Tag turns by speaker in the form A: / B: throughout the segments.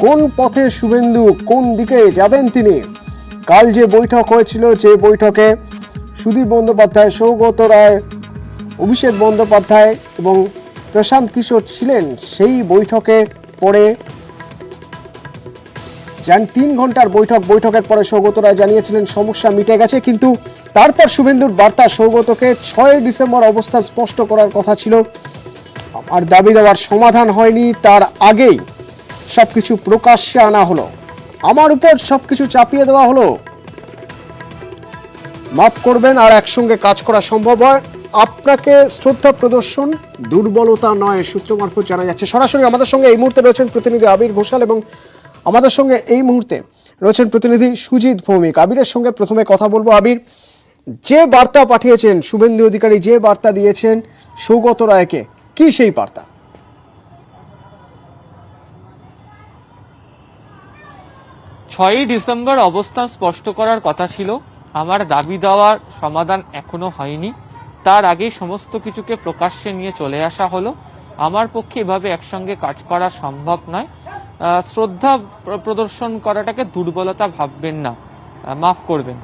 A: কোন পথে শুভেন্দু, কোন দিকে যাবেন তিনি। কাল যে বৈঠক হয়েছিল, যে বৈঠকে সুদীপ বন্দ্যোপাধ্যায়, সৌগত রায়, অভিষেক বন্দ্যোপাধ্যায় এবং প্রশান্ত কিশোর ছিলেন, সেই বৈঠকে পরে 3 ঘন্টার বৈঠকের পরে সৌগত রায় জানিয়েছিলেন সমস্যা মিটে গেছে, কিন্তু তারপর শুভেন্দুর বার্তা সৌগতকে 6 ডিসেম্বর অবস্থা স্পষ্ট করার কথা ছিল। আর দাবি দেওয়ার সমাধান হয়নি, তার আগেই সবকিছু প্রকাশ্যে আনা হলো, আমার উপর সবকিছু চাপিয়ে দেওয়া হলো, মাফ করবেন আর একসঙ্গে কাজ করা সম্ভব হয়, আপনাকে শ্রদ্ধা প্রদর্শন দুর্বলতা নয়, সূত্র মারফত জানা যাচ্ছে। সরাসরি আমাদের সঙ্গে এই মুহূর্তে রয়েছেন প্রতিনিধি আবির ঘোষাল এবং আমাদের সঙ্গে এই মুহূর্তে রয়েছেন প্রতিনিধি সুজিত ভৌমিক। আবিরের সঙ্গে প্রথমে কথা বলবো। আবির, যে বার্তা পাঠিয়েছেন শুভেন্দু অধিকারী, যে বার্তা দিয়েছেন সৌগত রায়কে, কি সেই বার্তা?
B: 6ই ডিসেম্বর অবস্থান স্পষ্ট করার কথা ছিল, আমার দাবি দেওয়ার সমাধান এখনো হয়নি, তার আগে সমস্ত কিছুকে প্রকাশ্যে নিয়ে চলে আসা হলো, আমার পক্ষে এভাবে একসঙ্গে কাজ করা সম্ভব নয়, শ্রদ্ধা প্রদর্শন করাটাকে দুর্বলতা ভাববেন না, মাফ করবেন।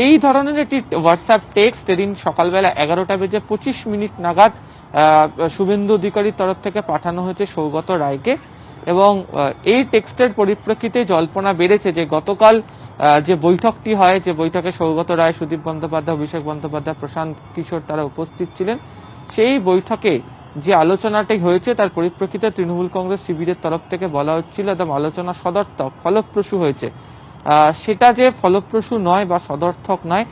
B: এই ধরনের একটি হোয়াটসঅ্যাপ টেক্সট এদিন সকালবেলা 11:25 নাগাদ শুভেন্দু অধিকারীর তরফ থেকে পাঠানো হয়েছে সৌগত রায়কে। এবং এই টেক্সটের পরিপ্রেক্ষিতে জল্পনা বেড়েছে যে গতকাল যে বৈঠকটি হয়, যে বৈঠকে সৌগত রায়, সুদীপ বন্দ্যোপাধ্যায়, অভিষেক বন্দ্যোপাধ্যায়, প্রশান্ত কিশোর তারা উপস্থিত ছিলেন, সেই বৈঠকে যে আলোচনাটি হয়েছে তার পরিপ্রেক্ষিতে তৃণমূল কংগ্রেস শিবিরের তরফ থেকে বলা হচ্ছিল একদম আলোচনা সদর্থক, ফলপ্রসূ হয়েছে। সেটা যে ফলপ্রসূ নয় বা সদর্থক নয়,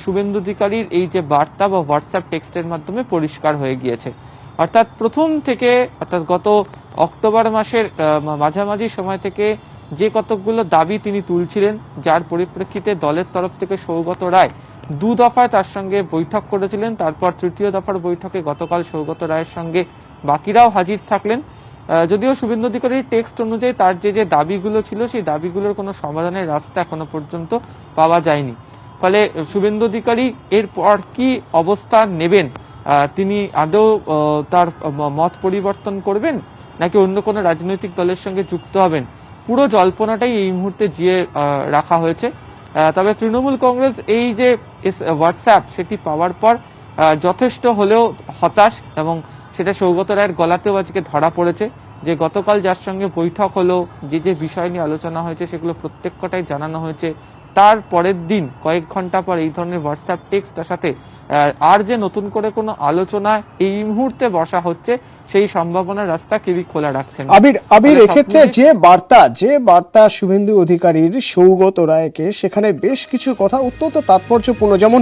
B: শুভেন্দু অধিকারীর এই যে বার্তা বা হোয়াটসঅ্যাপ টেক্সটের মাধ্যমে পরিষ্কার হয়ে গিয়েছে। অর্থাৎ প্রথম থেকে, অর্থাৎ গত অক্টোবর মাসের মাঝামাঝি সময় থেকে যে কতকগুলো দাবি তিনি তুলছিলেন, যার পরিপ্রেক্ষিতে দলের তরফ থেকে সৌগত রায় 2 দফায় তার সঙ্গে বৈঠক করেছিলেন, তারপর 3য় দফার বৈঠকে গতকাল সৌগত রায়ের সঙ্গে বাকিরাও হাজির থাকলেন। যদিও শুভেন্দু অধিকারীর টেক্সট অনুযায়ী তার যে যে দাবিগুলো ছিল, সেই দাবিগুলোর কোনো সমাধানের রাস্তা এখনো পর্যন্ত পাওয়া যায়নি। ফলে শুভেন্দু অধিকারী এরপর কি অবস্থান নেবেন, তিনি আদৌ তার মত পরিবর্তন করবেন নাকি অন্য কোনো রাজনৈতিক দলের সঙ্গে যুক্ত হবেন, পুরো জল্পনাটাই এই মুহূর্তে জিয়ে রাখা হয়েছে। তবে তৃণমূল কংগ্রেস এই যে হোয়াটসঅ্যাপ সেটি পাওয়ার পর যথেষ্ট হলেও হতাশ, এবং সেটা সৌগত রায়ের গলাতেও আজকে ধরা পড়েছে যে গতকাল যার সঙ্গে বৈঠক হলো, যে যে বিষয় নিয়ে আলোচনা হয়েছে সেগুলো প্রত্যেকটাই জানানো হয়েছে, তার পরের দিন কয়েক ঘন্টা পর এই ধরনের হোয়াটসঅ্যাপ টেক্সটের সাথে আর যে নতুন করে কোনো আলোচনা এই মুহূর্তে বসা হচ্ছে সেই সম্ভাবনার রাস্তা কেউই খোলা রাখছেন।
A: আবির এক্ষেত্রে যে বার্তা শুভেন্দু অধিকারীর সৌগত রায়কে, সেখানে বেশ কিছু কথা অত্যন্ত তাৎপর্যপূর্ণ, যেমন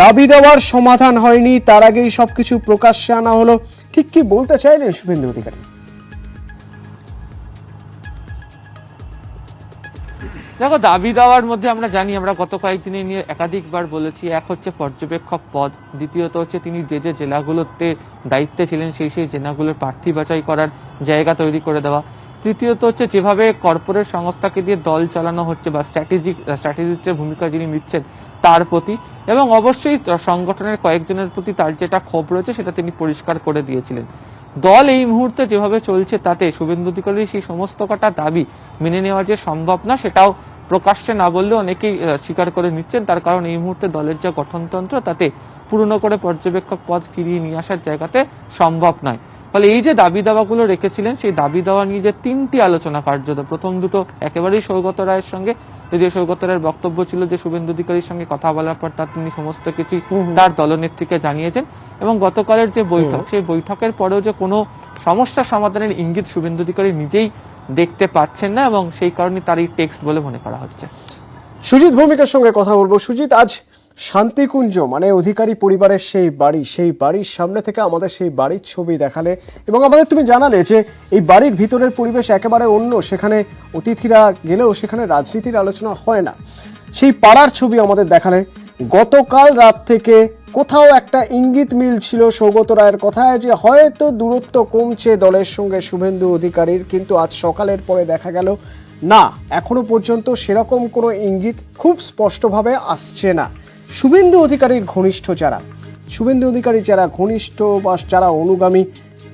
A: দাবি দেওয়ার সমাধান হয়নি, তার আগেই সবকিছু প্রকাশ্যে আনা হলো, ঠিক কি বলতে চাইলেন শুভেন্দু অধিকারী?
B: দেখো, দাবি দেওয়ার মধ্যে আমরা জানি, আমরা গত কয়েকদিনে নিয়ে একাধিকবার বলেছি, এক হচ্ছে পর্যবেক্ষক পদ, দ্বিতীয়ত হচ্ছে তিনি যে যে জেলাগুলোতে দায়িত্বে ছিলেন সেই সেই জেলাগুলোর প্রার্থী বাছাই করার জায়গা তৈরি করে দেওয়া, তৃতীয়ত হচ্ছে যেভাবে কর্পোরেট সংস্থাকে দিয়ে দল চালানো হচ্ছে বা স্ট্র্যাটেজিস্টের ভূমিকা যিনি নিচ্ছেন তার প্রতি, এবং অবশ্যই সংগঠনের কয়েকজনের প্রতি তার যেটা ক্ষোভ রয়েছে সেটা তিনি পরিষ্কার করে দিয়েছিলেন। দল এই মুহূর্তে যেভাবে চলছে তাতে শুভেন্দু অধিকারীর সেই সমস্ত কটা দাবি মেনে নেওয়া যে সম্ভব না, সেটাও প্রকাশ্যে না বললেও অনেকেই স্বীকার করে নিচ্ছেন। তার কারণ এই মুহূর্তে দলের যা গঠনতন্ত্র তাতে পুরনো করে পর্যবেক্ষক পদ ফিরিয়ে নিয়ে আসার জায়গাতে সম্ভব নয়। ফলে এই যে দাবি দাওয়াগুলো রেখেছিলেন, সেই দাবি দাওয়া নিয়ে যে 3টি আলোচনা কার্যত, প্রথম দুটো একেবারেই সৌগত রায়ের সঙ্গে, যদিও সৌগত রায়ের বক্তব্য ছিল যে শুভেন্দু অধিকারীর সঙ্গে কথা বলার পর তার তিনি সমস্ত কিছু তার দলনেত্রীকে জানিয়েছেন, এবং গতকালের যে বৈঠক, সেই বৈঠকের পরেও যে কোনো সমস্যা সমাধানের ইঙ্গিত শুভেন্দু অধিকারী নিজেই দেখতে পাচ্ছেন না, এবং সেই কারণে তার এই টেক্সট বলে মনে করা হচ্ছে।
A: সুজিত ভৌমিকের সঙ্গে কথা বলবো। সুজিত, আজ শান্তিকুঞ্জ মানে অধিকারী পরিবারের সেই বাড়ির সামনে থেকে আমাদের সেই বাড়ির ছবি দেখালে, এবং আমাদের তুমি জানালে যে এই বাড়ির ভিতরের পরিবেশ একেবারে অন্য, সেখানে অতিথিরা গেলেও সেখানে রাজনীতির আলোচনা হয় না, সেই পাড়ার ছবি আমাদের দেখালে। গতকাল রাত থেকে কোথাও একটা ইঙ্গিত মিলছিল সৌগত রায়ের কথায় যে হয়তো দূরত্ব কমছে দলের সঙ্গে শুভেন্দু অধিকারীর, কিন্তু আজ সকালের পরে দেখা গেল না, এখনো পর্যন্ত সেরকম কোনো ইঙ্গিত খুব স্পষ্টভাবে আসছে না। শুভেন্দু অধিকারীর যারা ঘনিষ্ঠ বা যারা অনুগামী,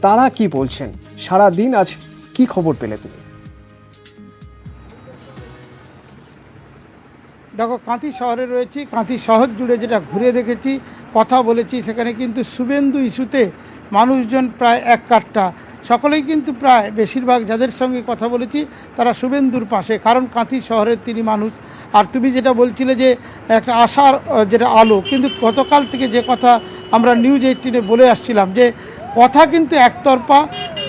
A: তারা কি বলছেন? সারা দিন আজ কি খবর পেলে তুমি?
C: দেখো কাঁথি শহরে রয়েছি, কাঁথি শহর জুড়ে যেটা ঘুরে দেখেছি, কথা বলেছি, সেখানে কিন্তু শুভেন্দু ইস্যুতে মানুষজন প্রায় এক কাট্টা। সকলেই কিন্তু প্রায় বেশিরভাগ যাদের সঙ্গে কথা বলেছি তারা শুভেন্দুর পাশে, কারণ কাঁথি শহরের তিনি মানুষ। আর তুমি যেটা বলছিলে যে একটা আশার যেটা আলো, কিন্তু গতকাল থেকে যে কথা আমরা নিউজ 18-এ বলে আসছিলাম যে কথা কিন্তু একতরফা,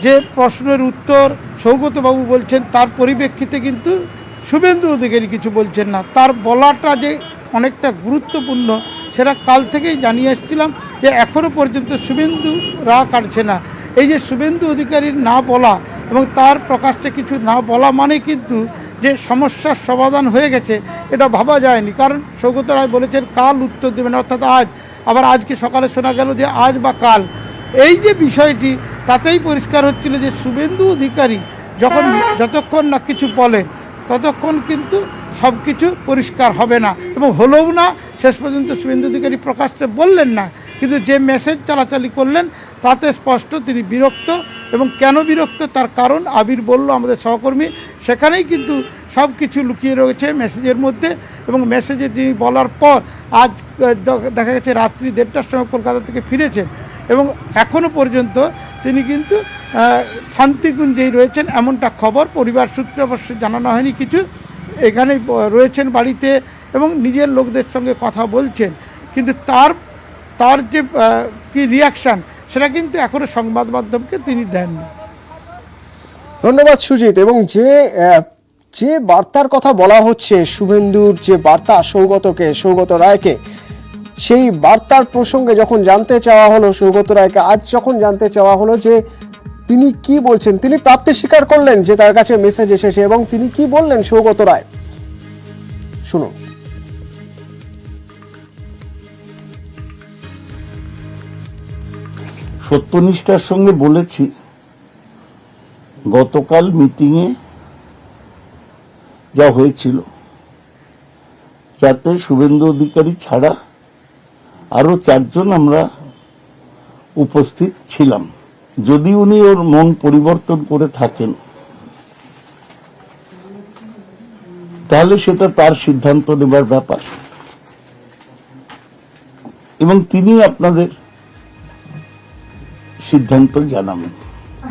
C: যে প্রশ্নের উত্তর সৌগতবাবু বলছেন তার পরিপ্রেক্ষিতে কিন্তু শুভেন্দু অধিকারী কিছু বলছেন না। তার বলাটা যে অনেকটা গুরুত্বপূর্ণ সেটা কাল থেকেই জানিয়ে এসেছিলাম, যে এখনও পর্যন্ত শুভেন্দু কাটছে না। এই যে শুভেন্দু অধিকারীর না বলা এবং তার প্রকাশ্যে কিছু না বলা মানে কিন্তু যে সমস্যার সমাধান হয়ে গেছে এটা ভাবা যায়নি। কারণ সৌগত রায় বলেছেন কাল উত্তর দেবেন, অর্থাৎ আজ। আবার আজকে সকালে শোনা গেল যে আজ বা কাল। এই যে বিষয়টি, তাতেই পরিষ্কার হচ্ছিল যে শুভেন্দু অধিকারী যতক্ষণ না কিছু বলেন ততক্ষণ কিন্তু সব কিছু পরিষ্কার হবে না, এবং হলেও না। শেষ পর্যন্ত শুভেন্দু অধিকারী প্রকাশ্যে বললেন না, কিন্তু যে মেসেজ চালাচালি করলেন তাতে স্পষ্ট তিনি বিরক্ত। এবং কেন বিরক্ত তার কারণ আবির বলল, আমাদের সহকর্মী, সেখানেই কিন্তু সব কিছু লুকিয়ে রয়েছে মেসেজের মধ্যে। এবং মেসেজে তিনি বলার পর আজ দেখা গেছে রাত্রি 1:30টার সময় কলকাতা থেকে ফিরেছেন, এবং এখনও পর্যন্ত তিনি কিন্তু শান্তিকুঞ্জেই রয়েছেন এমনটা খবর। পরিবার সূত্রে অবশ্য জানানো হয়নি কিছু, এখানেই রয়েছেন বাড়িতে এবং নিজের লোকদের সঙ্গে কথা বলছেন। কিন্তু তার যে কি রিয়াকশান সেটা কিন্তু এখনও সংবাদ মাধ্যমকে তিনি দেননি।
A: ধন্যবাদ সুজিত। এবং যে বার্তার কথা বলা হচ্ছে, শুভেন্দুর যে বার্তা সৌগত রায়কে, সেই বার্তার প্রসঙ্গে যখন জানতে চাওয়া হলো সৌগত রায়কে, আজ যখন জানতে চাওয়া হলো যে তিনি কি বলছেন, তিনি প্রাপ্তি স্বীকার করলেন যে তার কাছে মেসেজ এসেছে, এবং তিনি কি বললেন সৌগত রায়, শুনুন।
D: সত্যনিষ্ঠার সঙ্গে বলেছি, গতকাল মিটিংয়ে যা হয়েছিল, যাতে শুভেন্দু অধিকারী ছাড়া আরো 4 জন আমরা উপস্থিত ছিলাম। যদি উনি ওর মন পরিবর্তন করে থাকেন তাহলে সেটা তার সিদ্ধান্ত নেবার ব্যাপার, এবং তিনি আপনাদের সিদ্ধান্ত জানাবেন।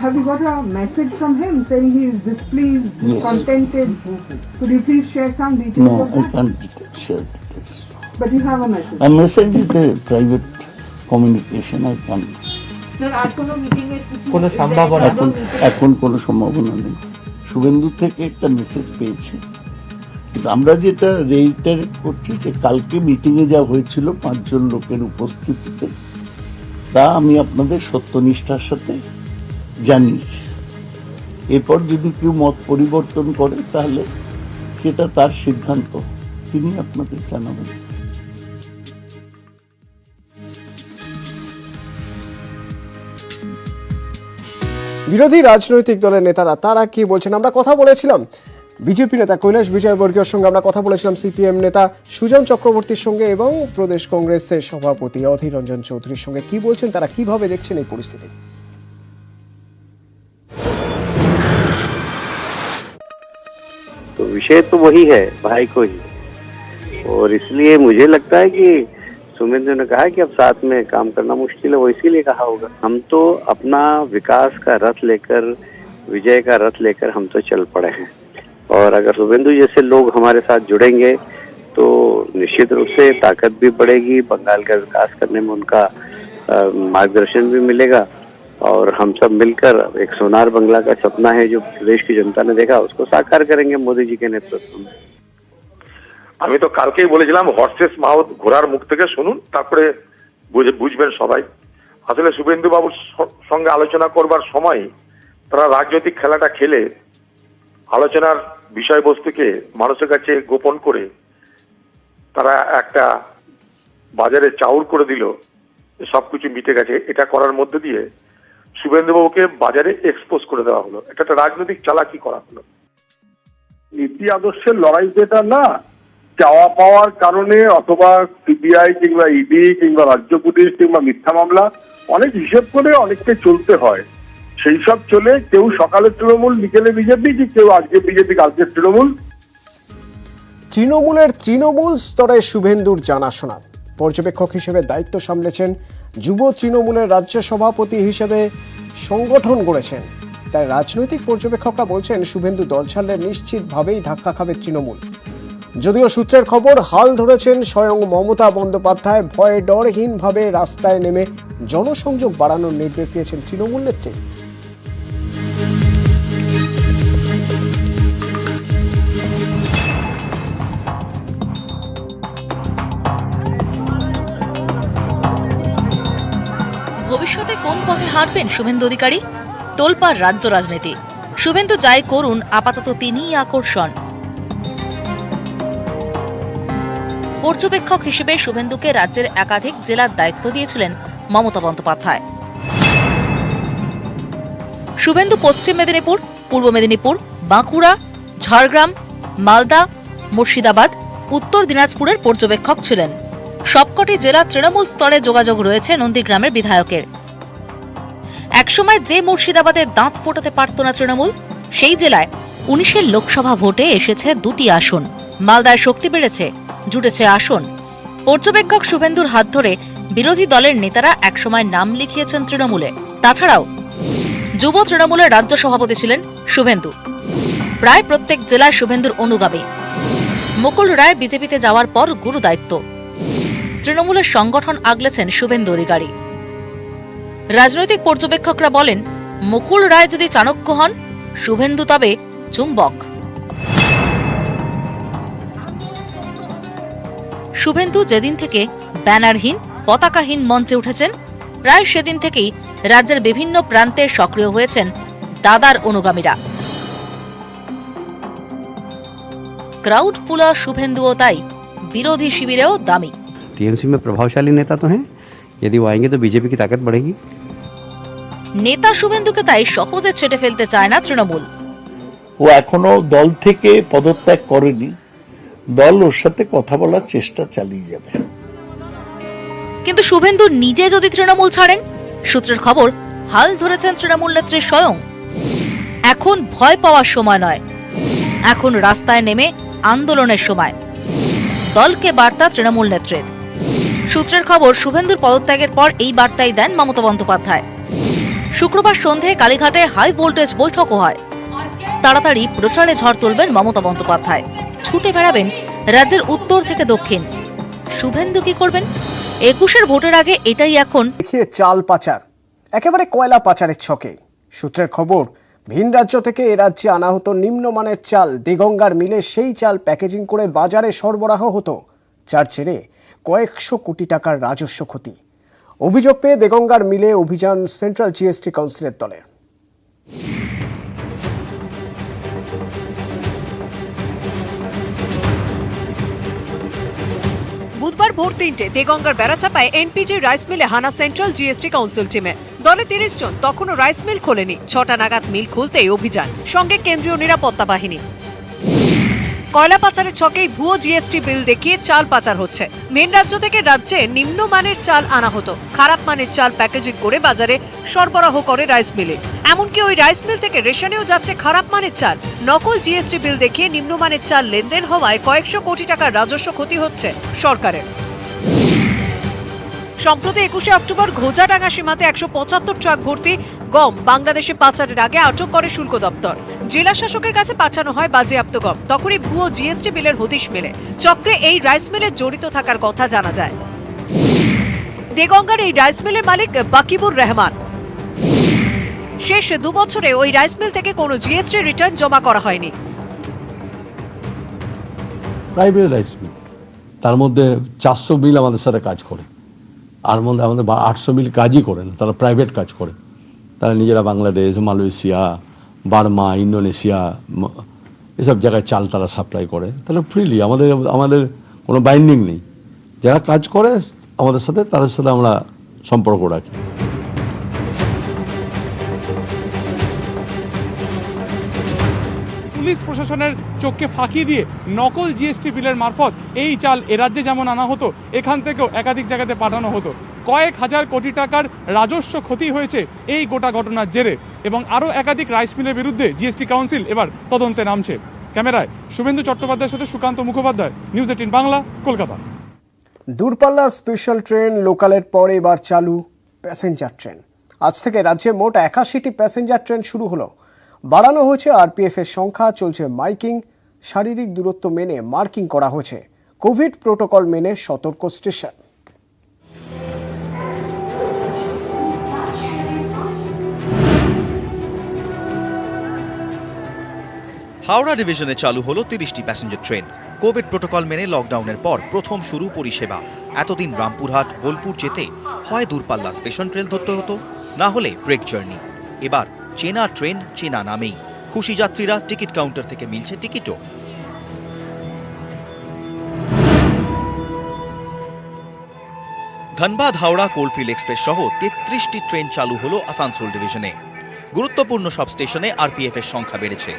E: Have you got a message from him saying he is displeased,
D: Yes.
E: discontented? Could you please share some details
D: No,
E: of
D: I
E: that?
D: can't share details.
E: But you have a message.
D: A message is a private communication. I can't.
B: কোনো সম্ভাবনা
D: এখন কোনো সম্ভাবনা নেই। শুভেন্দু থেকে একটা message পেয়েছি, কিন্তু আমরা যেটা রেইটারেট করছি যে কালকে মিটিংয়ে যা হয়েছিল 5 জন লোকের উপস্থিতিতে, তা আমি আপনাদের সত্যনিষ্ঠার সাথে জানিয়েছি। এরপর যদি কেউ মত পরিবর্তন করে তাহলে সেটা তার সিদ্ধান্ত, তিনি আপনাদের জানাবেন।
A: বিরোধী রাজনৈতিক দলের নেতারা তারা কি বলছেন আমরা কথা বলেছিলাম। বিজেপি নেতা কৈলাস বিজয়বর্গীয়র সঙ্গে আমরা কথা বলেছিলাম, সিপিএম নেতা সুজন চক্রবর্তীর সঙ্গে, এবং প্রদেশ কংগ্রেসের সভাপতি অধীর রঞ্জন চৌধুরীর সঙ্গে। কি বলছেন তারা, কিভাবে দেখছেন এই পরিস্থিতি?
F: तो विषय तो वही है, भाई को ही, और इसलिए मुझे लगता है कि सुमेंद्र ने कहा कि अब साथ में काम करना मुश्किल है, वो इसीलिए कहा होगा। हम तो अपना विकास का रथ लेकर, विजय का रथ लेकर हम तो चल पड़े हैं, और अगर शुभेंदु जैसे लोग हमारे साथ जुड़ेंगे तो निश्चित रूप से ताकत भी बढ़ेगी, बंगाल का विकास करने में उनका मार्गदर्शन भी मिलेगा, और हम सब मिलकर एक सोनार बंगला का सपना है जो प्रदेश की जनता ने देखा, उसको साकार करेंगे मोदी जी के नेतृत्व में।
G: আমি তো কালকেই বলেছিলাম হর্সেস মাউথ, ঘোড়ার মুখ থেকে শুনুন, তারপরে বুঝবেন সবাই। আসলে শুভেন্দু বাবুর সঙ্গে আলোচনা করবার সময় তারা রাজনৈতিক খেলাটা খেলে আলোচনার বিষয়বস্তুকে মানুষের কাছে গোপন করে তারা একটা বাজারে চাউর করে দিল, সবকিছু মিটে গেছে। এটা করার মধ্যে দিয়ে শুভেন্দু বাবুকে বাজারে এক্সপোজ করে দেওয়া হলো, এটা একটা রাজনৈতিক চালাকি করা হলো।
H: নীতি আদর্শের লড়াই যেটা না, চাওয়া পাওয়ার কারণে অথবা সিবিআই কিংবা ইডি কিংবা রাজ্য পুলিশ কিংবা মিথ্যা মামলা অনেক হিসেব করে অনেককে চলতে হয়। সেই সব চলে কেউ সকালে তৃণমূল, বিকেলে বিজেপি, কি কেউ আজকে বিজেপি কালকে তৃণমূল।
A: তৃণমূল স্তরে শুভেন্দুর জানাশোনা। পর্যবেক্ষক হিসেবে দায়িত্ব সামলেছেন, যুব তৃণমূলের রাজ্য সভাপতি হিসেবে সংগঠন গড়েছেন। তাই রাজনৈতিক পর্যবেক্ষকরা বলছেন শুভেন্দু দল ছাড়লে নিশ্চিতভাবেই ধাক্কা খাবে তৃণমূল। যদিও সূত্রের খবর, হাল ধরেছেন স্বয়ং মমতা বন্দ্যোপাধ্যায়। ভয়ে ডরহীনভাবে রাস্তায় নেমে জনসংযোগ বাড়ানোর নির্দেশ দিয়েছেন তৃণমূল নেত্রী।
I: ভবিষ্যতে কোন পথে হাঁটবেন শুভেন্দু অধিকারী? তোলপাড় রাজ্য রাজনীতি। শুভেন্দু যাই করুন, আপাতত তিনিই আকর্ষণ। পর্যবেক্ষক হিসেবে শুভেন্দুকে রাজ্যের একাধিক জেলার দায়িত্ব দিয়েছিলেন মমতা বন্দ্যোপাধ্যায়। শুভেন্দু পশ্চিম মেদিনীপুর, পূর্ব মেদিনীপুর, বাঁকুড়া, ঝাড়গ্রাম, মালদা, মুর্শিদাবাদ, উত্তর দিনাজপুরের পর্যবেক্ষক ছিলেন। সবকটি জেলা তৃণমূল স্তরে যোগাযোগ রয়েছে নন্দীগ্রামের বিধায়কের। একসময় যে মুর্শিদাবাদের দাঁত ফোটাতে পারত না তৃণমূল, সেই জেলায় 19 লোকসভা ভোটে এসেছে 2টি আসন। মালদায় শক্তি বেড়েছে, জুটেছে আসন। পর্যবেক্ষক শুভেন্দুর হাত ধরে বিরোধী দলের নেতারা একসময় নাম লিখিয়েছেন তৃণমূলে। তাছাড়াও যুব তৃণমূলের রাজ্য সভাপতি ছিলেন শুভেন্দু। প্রায় প্রত্যেক জেলায় শুভেন্দুর অনুগামী। মুকুল রায় বিজেপিতে যাওয়ার পর গুরু দায়িত্ব। তৃণমূলের সংগঠন আগলেছেন শুভেন্দু অধিকারী। রাজনৈতিক পর্যবেক্ষকরা বলেন, মুকুল রায় যদি চাণক্য হন, শুভেন্দু তবে চুম্বক। শুভেন্দু যেদিন থেকে ব্যানারহীন, পতাকাহীন মঞ্চে উঠেছেন, প্রায় সেদিন থেকেই রাজ্যের বিভিন্ন প্রান্তে সক্রিয় হয়েছেন দাদার অনুগামীরা। ক্রাউড পুলা শুভেন্দুও তাই বিরোধী শিবিরেও দামি।
J: टीएमसी में प्रभावशाली नेता तो हैं, यदि वो आएंगे तो बीजेपी की ताकत बढ़ेगी।
I: নেতা শুভেন্দুকে তাই সহজে ছেটে ফেলতে চায় না তৃণমূল।
D: ও এখনো দল থেকে পদত্যাগ করেনি, দল ওর সাথে কথা বলার চেষ্টা চালিয়ে যাবে।
I: কিন্তু শুভেন্দু নিজে যদি তৃণমূল ছাড়েন, সূত্রের খবর, হাল ধরেছেন তৃণমূল নেত্রী স্বয়ং। এখন ভয় পাওয়ার সময় নয়, এখন রাস্তায় নেমে আন্দোলনের সময়। দলকে বার্তা তৃণমূল নেত্রীর। সূত্রের খবর, শুভেন্দুর পদত্যাগের পর এই বার্তাই দেন মমতা বন্দ্যোপাধ্যায়। শুক্রবার সন্ধ্যায় কালীঘাটে হাই ভোল্টেজ বৈঠকও হয়। তাড়াতাড়ি প্রচারে ঝড় তুলবেন মমতা বন্দ্যোপাধ্যায়। ছুটে বেড়াবেন রাজ্যের উত্তর থেকে দক্ষিণ। শুভেন্দু কি করবেন? 21-এর ভোটের আগে এটাই এখন
A: দেখিয়ে চাল পাচার, একেবারে কয়লা পাচারের ছকে। সূত্রের খবর, ভিন রাজ্য থেকে এ রাজ্যে আনা হতো নিম্নমানের চাল। দেগঙ্গার মিলে সেই চাল প্যাকেজিং করে বাজারে সরবরাহ হতো, যার জেরে কয়েকশো কোটি টাকার রাজস্ব ক্ষতি। অভিযোগ পেয়ে দেগঙ্গার মিলে অভিযান সেন্ট্রাল জিএসটি কাউন্সিলের দলের।
K: বুধবার ভোর 3টে দেগঙ্গার বেড়াচাপায় এনপিজি রাইস মিলে হানা সেন্ট্রাল জিএসটি কাউন্সিল টিমে। দলে 30 জন, তখনও রাইস মিল খোলেনি। 6টা নাগাদ মিল খুলতেই অভিযান, সঙ্গে কেন্দ্রীয় নিরাপত্তা বাহিনী। কয়লা পাচারের ছকেই ভুয়ো জিএসটি বিল দেখিয়ে চাল পাচার হচ্ছে। মেন রাজ্য থেকে রাজ্যে নিম্নমানের চাল আনা হতো। খারাপ মানের চাল প্যাকেজিং করে বাজারে সরবরাহ করে রাইস মিলে। এমনকি ওই রাইস মিল থেকে রেশনেও যাচ্ছে খারাপ মানের চাল। নকল জিএসটি বিল দেখিয়ে নিম্নমানের চাল লেনদেন হওয়ায় কয়েকশো কোটি টাকার রাজস্ব ক্ষতি হচ্ছে সরকারের। সম্প্রতি 21শে অক্টোবর ঘোজাডাঙ্গা সীমান্তে 175 ট্রাক ভর্তি গম বাংলাদেশে পাচারের আগে আটক করে শুল্ক দপ্তর। জেলা শাসকের কাছে পাঠানো হয় বাজেয়াপ্ত গম। তখনই ভুয়ো জিএসটি বিলের হদিশ মেলে। চক্রে এই রাইস মিলের জড়িত থাকার কথা জানা যায়। দেগঙ্গার এই রাইস মিলের মালিক বাকিবুর রহমান। শেষ 2 বছরে ওই রাইস মিল থেকে কোনো জিএসটি রিটার্ন জমা করা হয়নি।
L: প্রাইভেট রাইস মিল, তার মধ্যে 400 মিল আমাদের সাথে কাজ করে, আর মধ্যে আমাদের 800 মিল কাজই করে না, তারা প্রাইভেট কাজ করে। তারা নিজেরা বাংলাদেশ, মালয়েশিয়া, বার্মা, ইন্দোনেশিয়া এসব জায়গায় চাল তারা সাপ্লাই করে। তাহলে ফ্রিলি আমাদের কোনো বাইন্ডিং নেই। যারা কাজ করে আমাদের সাথে, তাদের সাথে আমরা সম্পর্ক রাখি।
M: পুলিশ প্রশাসনের চোখকে ফাঁকি দিয়ে নকল জিএসটি বিলের মারফত এই চাল এ রাজ্যে যেমন আনা হতো, এখান থেকেও একাধিক জায়গাতে পাঠানো হতো। কয়েক হাজার কোটি টাকার রাজস্ব ক্ষতি হয়েছে এই গোটা ঘটনার জেরে, এবং আরও একাধিক রাইস মিলের বিরুদ্ধে জিএসটি কাউন্সিল এবার তদন্তে নামছে। ক্যামেরায় শুভেন্দু চট্টোপাধ্যায়ের সাথে সুকান্ত মুখোপাধ্যায়, নিউজ 18 বাংলা, কলকাতা।
A: দূরপাল্লা স্পেশাল ট্রেন লোকালের পর এবার চালু প্যাসেঞ্জার ট্রেন। আজ থেকে রাজ্যে মোট 81টি প্যাসেঞ্জার ট্রেন শুরু হলো। বাড়ানো হয়েছে আরপিএফ এর সংখ্যা, চলছে মাইকিং, শারীরিক দূরত্ব মেনে মার্কিং করা হয়েছে, কোভিড প্রোটোকল মেনে সতর্ক স্টেশন।
N: হাওড়া ডিভিশনে চালু হলো 30টি প্যাসেঞ্জার ট্রেন। কোভিড প্রোটোকল মেনে লকডাউনের পর প্রথম শুরু পরিষেবা। এতদিন রামপুরহাট, বোলপুর যেতে হয় দূরপাল্লা স্পেশাল ট্রেন ধরতে হতো, না হলে ব্রেক জার্নি। এবার চেনা ট্রেন চেনা নামেই। খুশি যাত্রীরা, টিকিট কাউন্টার থেকে মিলছে টিকিটও। ধনবাদ হাওড়া কোলফিল্ড এক্সপ্রেস সহ 33টি ট্রেন চালু হলো আসানসোল ডিভিশনে। গুরুত্বপূর্ণ সব স্টেশনে আরপিএফ এর সংখ্যা বেড়েছে।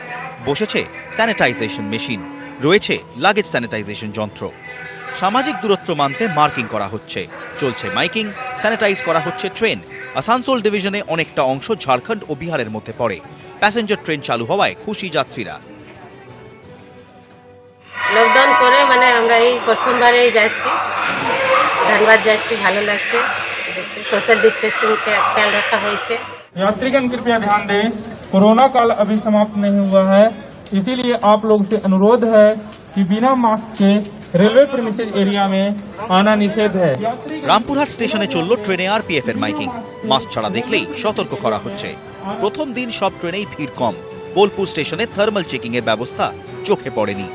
N: বসেছে স্যানিটাইজেশন মেশিন, রয়েছে লাগেজ স্যানিটাইজেশন যন্ত্র। সামাজিক দূরত্ব মানতে মার্কিং করা হচ্ছে, চলছে মাইকিং, স্যানিটাইজ করা হচ্ছে ট্রেন। আসানসোল ডিভিশনে অনেকটা অংশ ঝাড়খণ্ড ও বিহারের মধ্যে পড়ে। প্যাসেঞ্জার ট্রেন চালু হওয়ায় খুশি যাত্রীরা।
O: লকডাউন করে আমরা এই প্রথমবারে যাচ্ছি, ধনবাদ যাচ্ছি, ভালো লাগছে। সোশ্যাল डिस्टेंसिंग का ख्याल रखा হয়েছে।
P: यात्रीगण कृपया ध्यान दें, कोरोना काल अभी समाप्त नहीं हुआ है, इसीलिए आप लोग से अनुरोध है कि बिना मास्क के रेलवे प्रीमिसेस एरिया में आना निषेध है।
N: রামপুরহাট স্টেশনে চলল ট্রেনে আরপিএফ এর মাইকিং। মাস্ক ছাড়া দেখলেই সতর্ক করা হচ্ছে। প্রথম দিন সব ট্রেনেই ভিড় কম। বোলপুর স্টেশনে থার্মাল চেকিং এর ব্যবস্থা চোখে পড়েনি।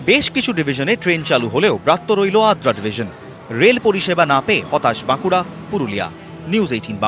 N: বেশ কিছু ডিভিশনে ট্রেন চালু হলেও ব্রাত্য রইল আদ্রা ডিভিশন। রেল পরিষেবা না পেয়ে হতাশ বাঁকুড়া, পুরুলিয়া। নিউজ 18 বাংলা।